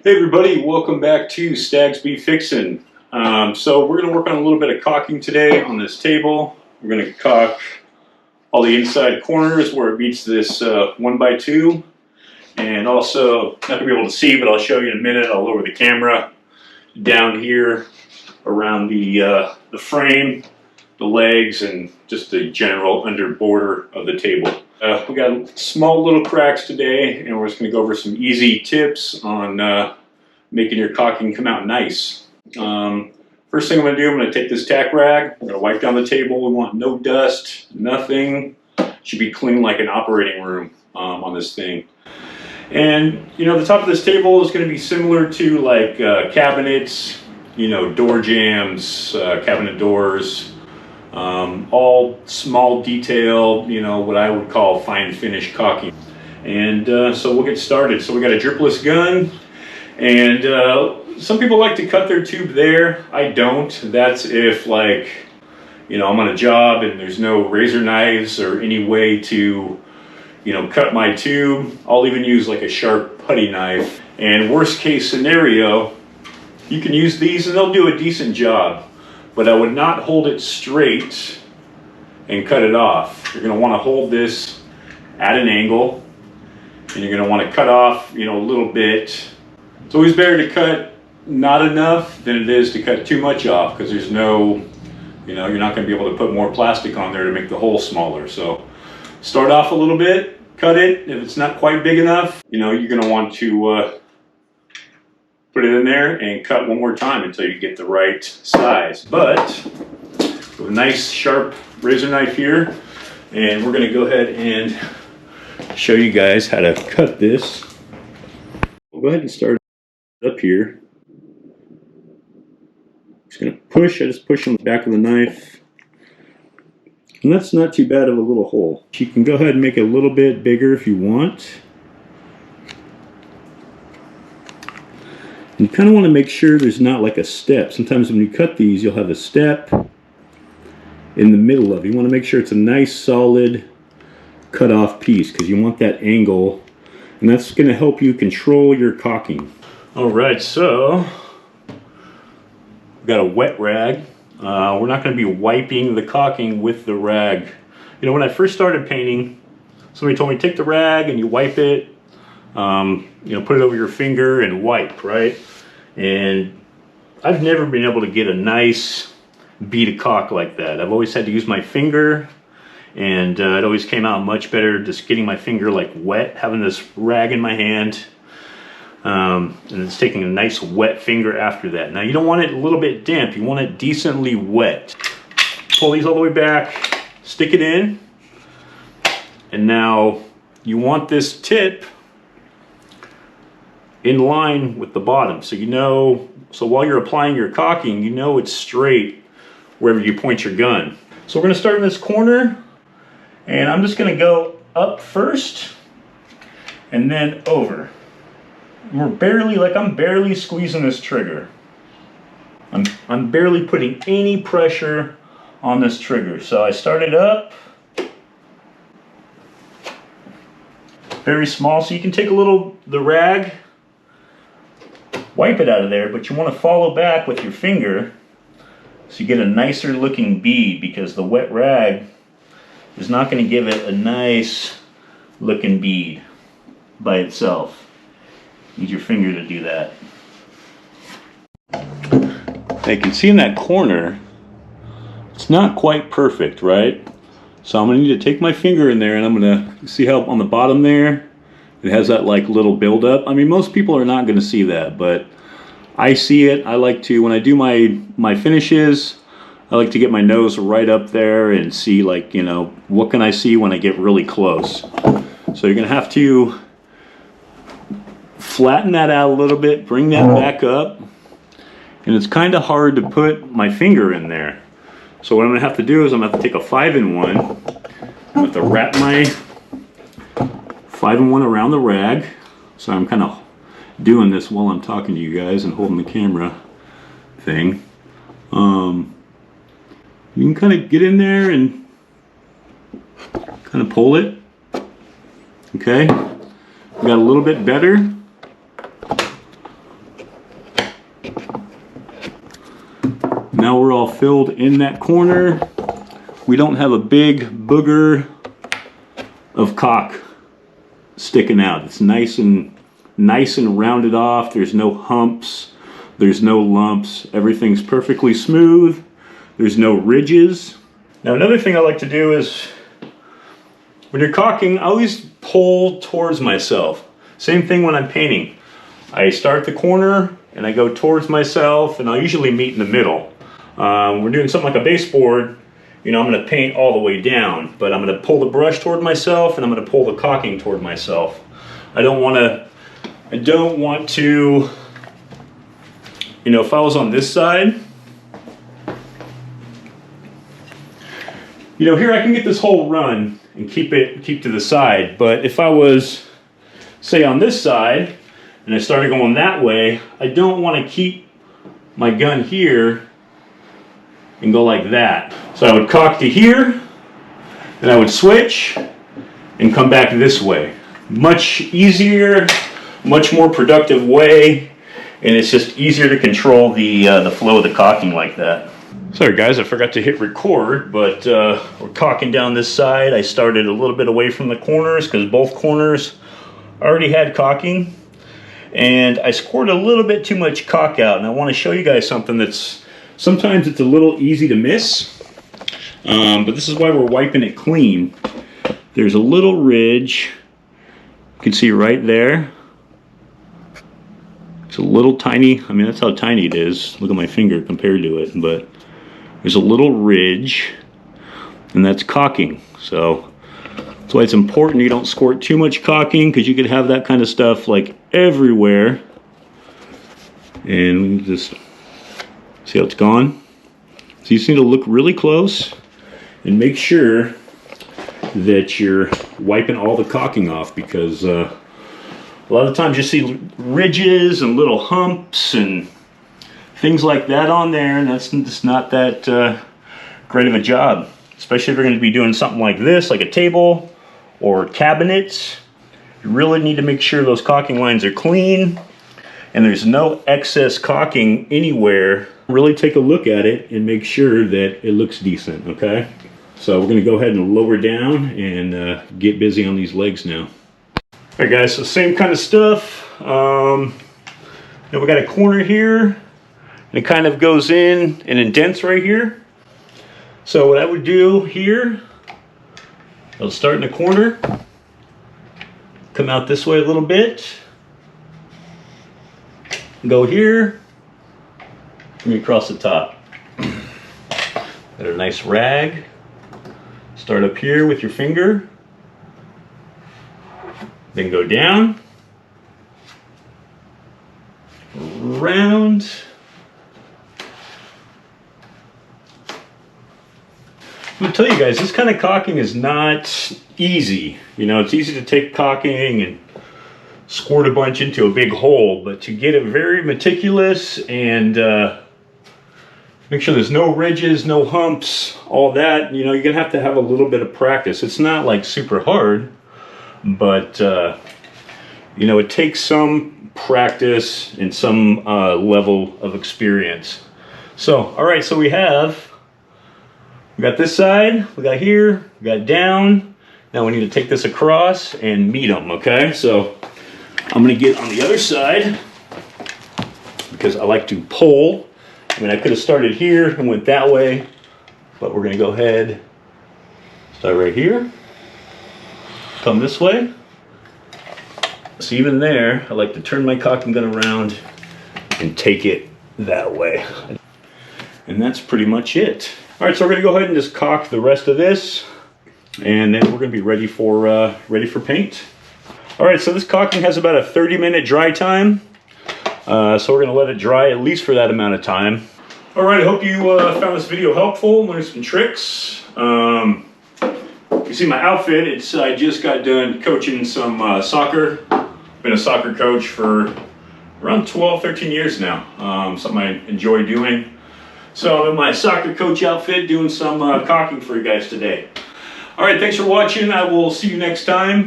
Hey everybody, welcome back to Stag's Beef Fixin'. So we're going to work on a little bit of caulking today on this table. We're going to caulk all the inside corners where it meets this 1x2. And also, not going to be able to see, but I'll show you in a minute. I'll lower the camera down here around the frame, the legs, and just the general under border of the table. We got small little cracks today, and we're just going to go over some easy tips on making your caulking come out nice. First thing I'm going to do, I'm going to take this tack rag. I'm going to wipe down the table. We want no dust, nothing. Should be clean like an operating room on this thing. And you know, the top of this table is going to be similar to like cabinets, you know, door jambs, cabinet doors. All small detail, you know, what I would call fine finish caulking. And so we'll get started. So we got a dripless gun, and some people like to cut their tube there. I don't. That's if, like, you know, I'm on a job and there's no razor knives or any way to, you know, cut my tube. I'll even use like a sharp putty knife. And worst case scenario, you can use these and they'll do a decent job. But I would not hold it straight and cut it off. You're going to want to hold this at an angle, and you're going to want to cut off, you know, a little bit. It's always better to cut not enough than it is to cut too much off, because there's no, you know, you're not going to be able to put more plastic on there to make the hole smaller. So start off a little bit, cut it. If it's not quite big enough, you know, you're going to want to put it in there and cut one more time until you get the right size. But with a nice sharp razor knife here, and we're going to go ahead and show you guys how to cut this. We'll go ahead and start up here. Just going to push. I just push on the back of the knife, and that's not too bad of a little hole. You can go ahead and make it a little bit bigger if you want. You kind of want to make sure there's not like a step. Sometimes when you cut these, you'll have a step in the middle of it. You want to make sure it's a nice solid cut off piece, because you want that angle, and that's going to help you control your caulking. Alright, so we've got a wet rag. We're not going to be wiping the caulking with the rag. You know, when I first started painting, somebody told me take the rag and you wipe it, you know, put it over your finger and wipe, right? And I've never been able to get a nice bead of caulk like that. I've always had to use my finger, and it always came out much better just getting my finger like wet, having this rag in my hand, and it's taking a nice wet finger after that. Now you don't want it a little bit damp, you want it decently wet. Pull these all the way back, stick it in, and now you want this tip in line with the bottom, so you know, so while you're applying your caulking, you know it's straight wherever you point your gun. So we're going to start in this corner, and I'm just going to go up first and then over. And we're barely, like, I'm barely squeezing this trigger. I'm barely putting any pressure on this trigger. So I started up very small, so you can take a little, the rag, wipe it out of there, but you want to follow back with your finger so you get a nicer looking bead, because the wet rag is not going to give it a nice looking bead by itself. Use your finger to do that. Now you can see in that corner, it's not quite perfect, right? So I'm going to need to take my finger in there, and I'm going to see how on the bottom there it has that like little buildup. I mean, most people are not going to see that, but I see it. I like to, when I do my finishes, I like to get my nose right up there and see, like, you know, what can I see when I get really close. So you're going to have to flatten that out a little bit, bring that back up, and it's kind of hard to put my finger in there. So what I'm going to have to do is I'm going to have to take a 5-in-1. I'm going to have to wrap my 5-in-1 around the rag. So I'm kind of doing this while I'm talking to you guys and holding the camera thing. You can kind of get in there and kind of pull it. Okay, we got a little bit better. Now we're all filled in that corner. We don't have a big booger of caulk sticking out. It's nice and rounded off. There's no humps, there's no lumps. Everything's perfectly smooth. There's no ridges. Now another thing I like to do is when you're caulking, I always pull towards myself. Same thing when I'm painting. I start at the corner and I go towards myself, and I'll usually meet in the middle. We're doing something like a baseboard. You know, I'm going to paint all the way down, but I'm going to pull the brush toward myself and I'm going to pull the caulking toward myself. I don't want to, you know, if I was on this side, you know, here I can get this whole run and keep to the side. But if I was, say, on this side and I started going that way, I don't want to keep my gun here and go like that. So I would caulk to here, then I would switch and come back this way. Much easier, much more productive way, and it's just easier to control the flow of the caulking like that. Sorry guys, I forgot to hit record, but we're caulking down this side. I started a little bit away from the corners because both corners already had caulking, and I scored a little bit too much caulk out, and I want to show you guys something that's sometimes it's a little easy to miss, but this is why we're wiping it clean. There's a little ridge, you can see right there. It's a little tiny, I mean that's how tiny it is. Look at my finger compared to it, but there's a little ridge, and that's caulking. So that's why it's important you don't squirt too much caulking, because you could have that kind of stuff like everywhere. And we can just see how it's gone. So you just need to look really close and make sure that you're wiping all the caulking off, because a lot of times you see ridges and little humps and things like that on there, and that's just not that great of a job, especially if you're going to be doing something like this, like a table or cabinets. You really need to make sure those caulking lines are clean and there's no excess caulking anywhere. Really take a look at it and make sure that it looks decent, okay? So we're going to go ahead and lower down and get busy on these legs now. Alright guys, so same kind of stuff. Now we got a corner here, and it kind of goes in and indents right here. So what I would do here, I'll start in the corner, come out this way a little bit, go here, and across the top. Got a nice rag. Start up here with your finger, then go down, around. I'm gonna tell you guys, this kind of caulking is not easy. You know, it's easy to take caulking and squirt a bunch into a big hole, but to get it very meticulous and make sure there's no ridges, no humps, all that, you know, you're gonna have to have a little bit of practice. It's not like super hard, but you know, it takes some practice and some level of experience. So, all right, so we got this side, we got here, we got down. Now we need to take this across and meet them, okay? So I'm gonna get on the other side because I like to pull. I mean, I could have started here and went that way, but we're gonna go ahead, start right here, come this way. So even there, I like to turn my caulking gun around and take it that way. And that's pretty much it. All right, so we're gonna go ahead and just caulk the rest of this, and then we're gonna be ready for paint. All right, so this caulking has about a 30-minute dry time. So we're gonna let it dry at least for that amount of time. All right, I hope you found this video helpful, learned some tricks. You see my outfit, I just got done coaching some soccer. Been a soccer coach for around 12, 13 years now. Something I enjoy doing. So I'm in my soccer coach outfit doing some caulking for you guys today. All right, thanks for watching. I will see you next time.